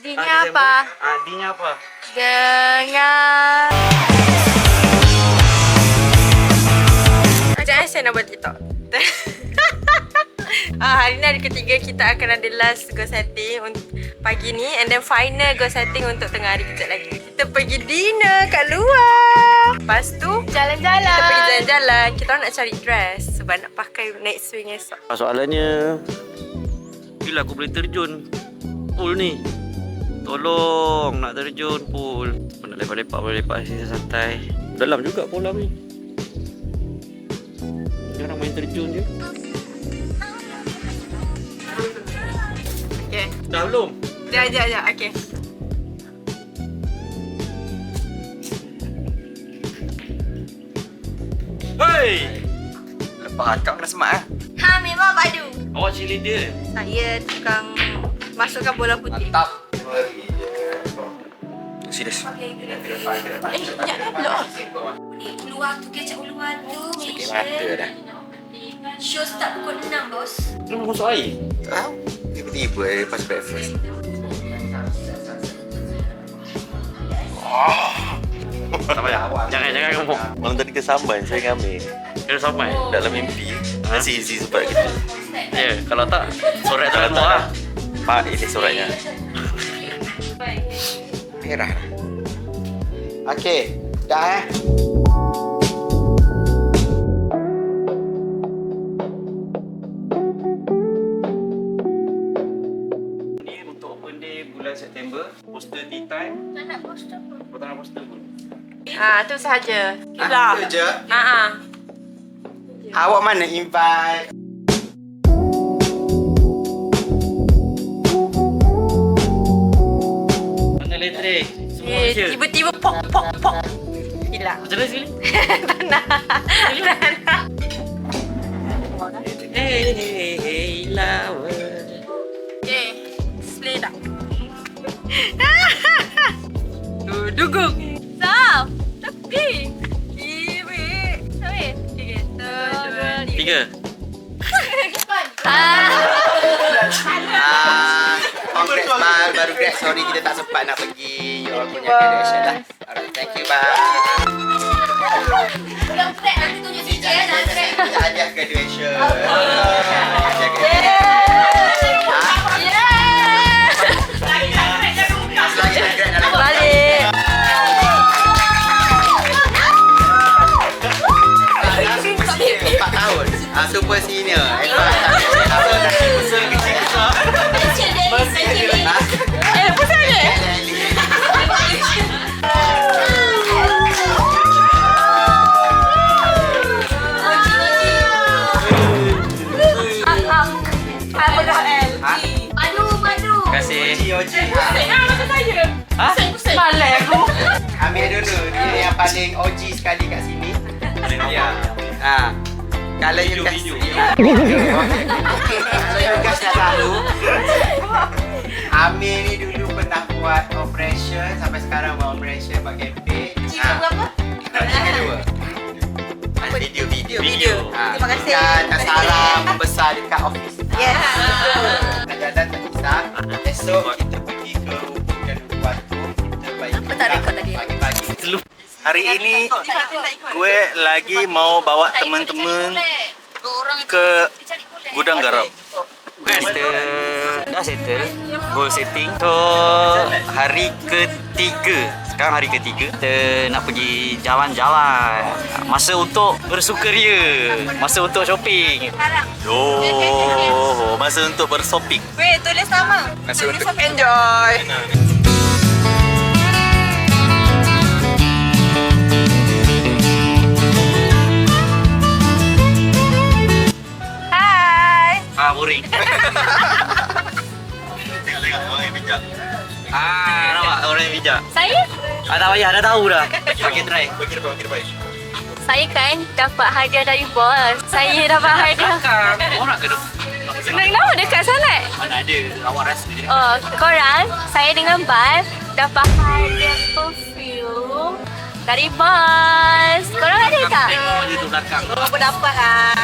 D-nya apa? D-nya apa? Dengan... Sekejap saya nak buat TikTok. Hari ni hari ketiga kita akan ada last go setting untuk pagi ni. And then final go setting untuk tengah hari kejap lagi. Kita pergi dinner kat luar. Lepas tu Jalan-jalan. kita pergi jalan-jalan. Kita orang nak cari dress sebab nak pakai next swing esok. Soalannya, bila aku boleh terjun pool ni? Tolong, nak terjun pool. Nak lepak-lepak, boleh lepak sini santai. Dalam juga kolam ni. Orang main terjun je. Okay. Dah belum? Sekejap. Okay. Hei! Lepas akak kena semak lah. Ha, memang padu. Awak cheerleader? Saya tukang masukkan bola putih. Mantap. Serius. Sekejap dah belum. Keluar tu kecap uluan tu. Sakit mata dah. Show start pukul 6, bos. Lu masuk air? Tak tahu. Tiba-tiba lepas breakfast. Tak payah. Jangan kamu. Malam tadi kesamban saya dengan Amir. Kena sampai. Dalam mimpi. Masih isi sempat kita. Ya, kalau tak, sorak tak keluar lah. Pak, ini suratnya. Merah. Okey. Dah Ni untuk open day bulan September. Poster tea time. Tak nak poster pun. Kau tak nak poster pun? Tu sahaja. Itu je. Awak mana invite? Mana elektrik? Semua Malaysia. Tiba-tiba pok. Hilang. Macam mana sekali? Tak nak. Hey, lawa. Okay. Slay tak? Duguk. Sam. Tepi. Kiri. Sampai. Tiga. 3. Congrats Bal, baru grad. Sorry kita tak sempat nak pergi. You all punya graduation lah. Alright, thank you Bal. Belum track, nanti tunjuk CJ ya. Jangan track. Hadiah graduation. Balik. Super senior. Pasal ni? Madu. Terima kasih. Oji. Macam saya. Ha? Malah aku. Ambil dulu. Dia yang paling OG sekali kat sini. Ya. Kalau you guys kalau you guys nak tahu, Amir ni dulu pernah buat operation sampai sekarang buat operation buat campaign. Jika berapa? Jika dua. Video. Terima kasih. Kita salam membesar dekat office. Yes. Nak jalan tak kisah. Esok kita pergi ke Ubud dan Uluwatu. Kita baik. Kenapa tak rekod tadi? Pagi-pagi. Hari ini gue lagi mau bawa teman-teman ke gudang garam. Kita dah settle goal setting so hari ketiga. Sekarang hari ketiga kita nak pergi jalan-jalan. Masa untuk bersukaria, masa untuk shopping. Oh, masa untuk bershopping. Weh, tulis nama. Masa untuk enjoy. Hai. Boring. Tengok orang yang bijak. Nampak orang yang bijak. Saya? Tak payah, dah tahu dah. Pakai try. Bagi baik. Saya kan dapat hadiah dari bos. Saya dapat hadiah. Kau nak ke tu? Kenapa dekat sangat? Mana ada, awak rasa je. Oh, korang, saya dengan Bal dapat hadiah perfume dari bos. Korang ada tak? Tengok je tu belakang. Apa dapat lah.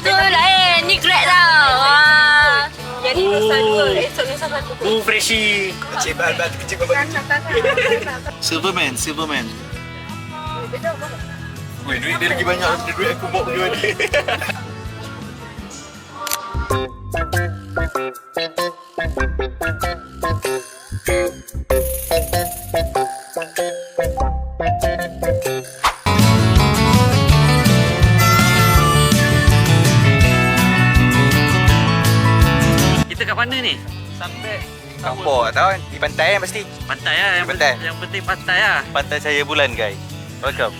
Tu lain, ni grad tau. Hari ni Nusa 2, esok Nusa 1. Freshy. Kecil bal-bal kecil bal-bal. Silverman. Weh, duit dia lagi banyak daripada duit aku bawa berdua ni. Kita kat mana ni? Sampai Kampung tahu di pantai pasti. pantai lah. Pantai. Yang penting pantai lah. Pantai Cahaya Bulan, guys. Welcome.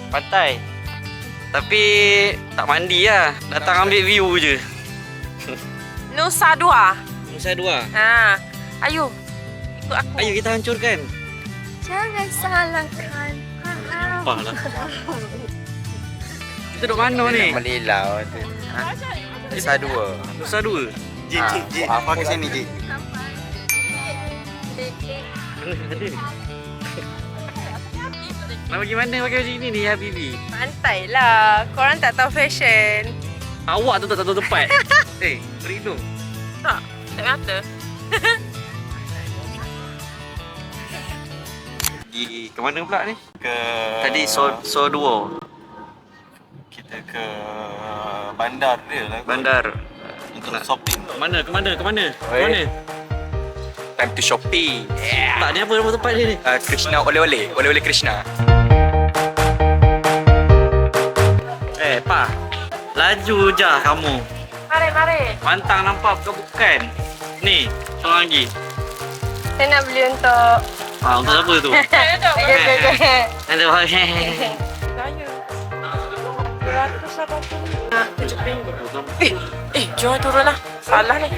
Pantai. Tapi tak mandi lah. Datang ambil view je. Nusa 2. Nusa 2. Ha. Ayo. Ikut aku. Ayo kita hancurkan. Jangan salahkan. Apa lah. Kita duduk mana ni? Melilau tu. Nusa 2. Nusa 2. Apa ke sini, Ji? Ada. Nak pergi mana pakai macam ni Habibi? Pantai lah. Korang tak tahu fashion. Awak tu tak tahu tempat. Beri tu. Tak. Tak mata. Pergi ke mana pula ni? Ke Tadi So Duo. kita ke bandar dia lah. Bandar. Untuk shopping. Ke mana? Ke mana? Ke mana? Ke Oi. mana? Time to shopping. Tak, ni apa nama tempat dia ni? Krishna oleh-oleh Krishna. Pa. Laju je kamu. Mari. Pantang nampak ke bukan? Ni, seorang lagi. Saya nak beli untuk... Untuk siapa tu? Okay. Ada Saya. 280. Nak RM70. Jangan turun lah. Salah ni.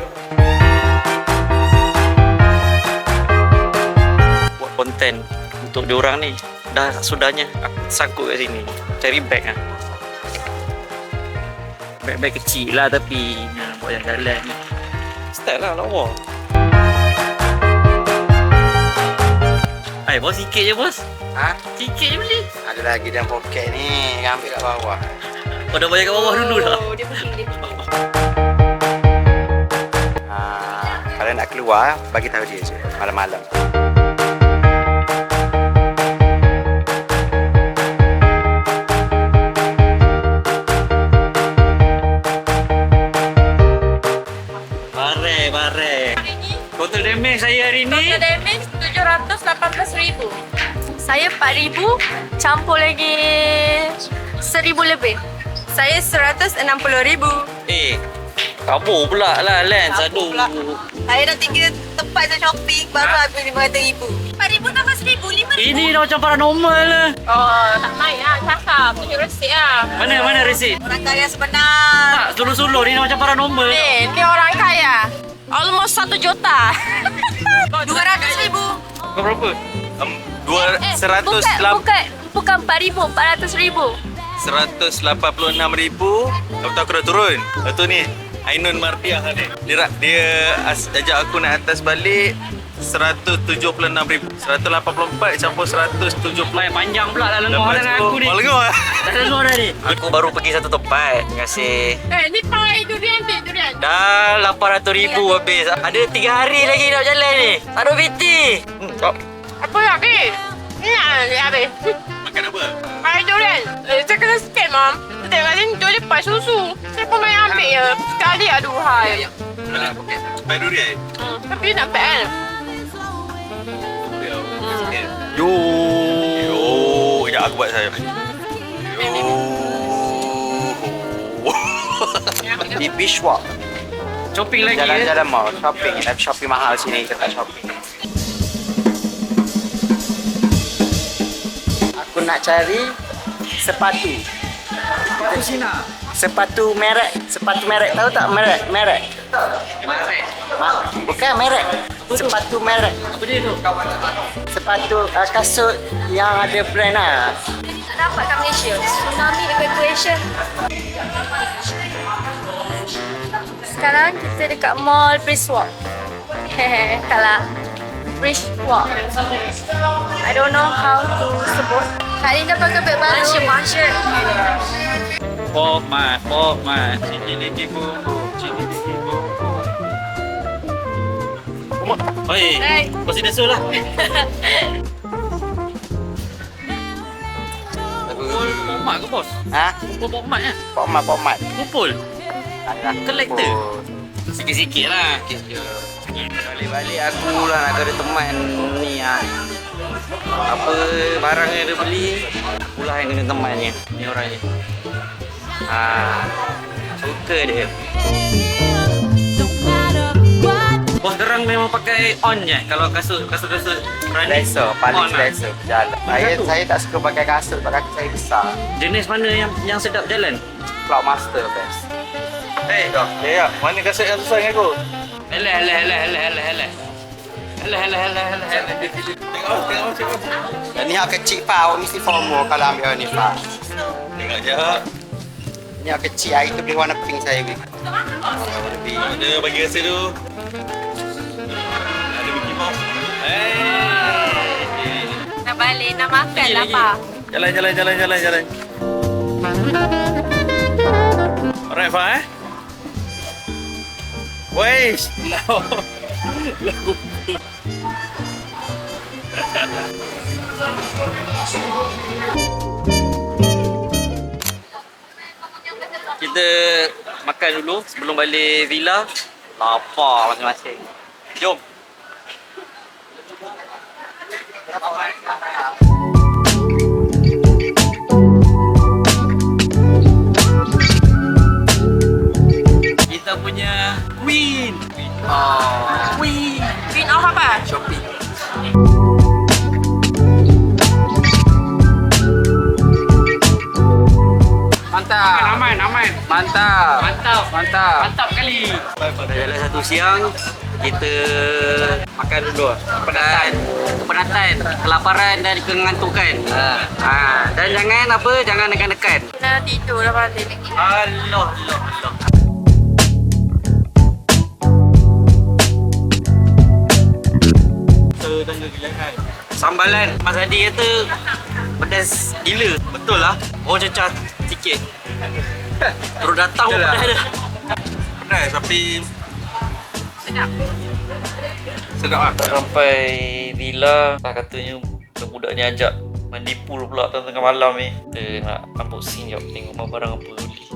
buat konten untuk diorang ni. Dah sudahnya aku sangkut kat sini. Cari bag lah. Bag-bag kecil lah tapi buat jalan-jalan ni. Style lah lawa. Bos sikit je bos. Ha? Sikit je beli. Ada lagi dalam poket ni. Ambil kat bawah. Kau dah bayar kat bawah dulu dah. Dia pergi. Kalau nak keluar, bagi tahu dia je. Malam-malam. Bare. Total damage saya hari ni. Total damage RM718,000. Saya 4,000 campur lagi 1,000 lebih. Saya RM160,000. Kabur pula lah Lens. Aduh. Saya dah 3 tempat saya shopping baru habis RM500,000. RM4,000 tambah RM1,000, RM5,000. Ini dah macam paranormal lah. Oh, tak main lah. Cakap. Tunjuk resit lah. Mana resit? Orang kaya sebenar. Tak, suluh-suluh ni dah macam paranormal. Ni orang kaya. Almost 1 juta. RM200,000. Kau berapa? Bukan 4,000, 400,000. 186,000. Lepas tu aku dah turun. Lepas tu ni Ainun Mardiah ni. Dia ajak aku naik atas balik 176,000. 184 campur 170. Panjang pula dah lenguh dengan aku ni. Lenguh. Dah lenguh dah ni. Aku baru pergi satu tempat. Terima kasih. Ni pakai durian. Dah 800,000 habis. Ada 3 hari lagi nak jalan ni. Tak ada PT. Apa lagi? Ni nak habis. Makan apa? Pakai durian. Saya kena scam, Mam. Setiap kali ni dia lepas susu. Saya pun main ambil je. Sekali aduhai. Pakai durian. Tapi nampak kan? Yo. Sekejap aku buat saya. Di beach walk. Shopping lagi Jalan-jalan mall. Shopping. Tapi shopping mahal sini. Kita tak shopping. Aku nak cari sepatu. Sepatu merek. Tahu tak merek? Bukan merek. Sepatu merek. Apa dia tu? sepatu kasut yang ada brand lah. Tak dapat kat Malaysia. Tsunami evacuation. Sekarang kita dekat mall Bridgewalk. Kalah. Bridgewalk. I don't know how to sebut. Kak Linda pakai beg baru. Masya. Pok mat. Sini buku. Oi, masih dah lah. Kumpul mak ke bos? Ha? Kumpul mak ya? Pomat. Kumpul. Alah. Collector. Sikit-sikit lah. Balik-balik aku lah nak ada teman ni ah. Apa barang yang dia beli, akulah yang kena temannya. Ni orangnya. Suka dia. Bos gerang memang pakai on je kalau kasut running. Selesa, paling on lah. selesa berjalan. Saya tak suka pakai kasut, sebab kaki saya besar. Jenis mana yang sedap jalan? Cloud Master best. Hei, ya, mana kasut yang susah dengan aku? Alah. Tengok. Dan ni hak kecil pak, awak mesti FOMO kalau ambil ni pak. Tengok je. Ni hak kecil, air tu beli warna pink saya beli. Lebih. Ada bagi rasa tu. Ada Mickey Mouse. Nak balik, nak makan lah, Pak. Jalan. Alright, Fa Wesh. Lagu. Kita makan dulu sebelum balik villa. Lapar masing-masing. Jom. Kita punya queen. Queen of apa? Shopping. Mantap Kali. Dalam satu siang kita makan dulu. Penatan, kelaparan dan kengantukan. Dan jangan nekan-nekan. Nak tidur lah balik. Allah. Sambalan Mas Hadi kata pedas gila. Betul lah. Orang cecah sikit. Terus datang pun pedas dia. Pedas tapi sedap lah. Sampai villa, katanya budak ni ajak mandi pool pula tengah malam ni. Kita nak unboxing jap, tengok barang apa beli.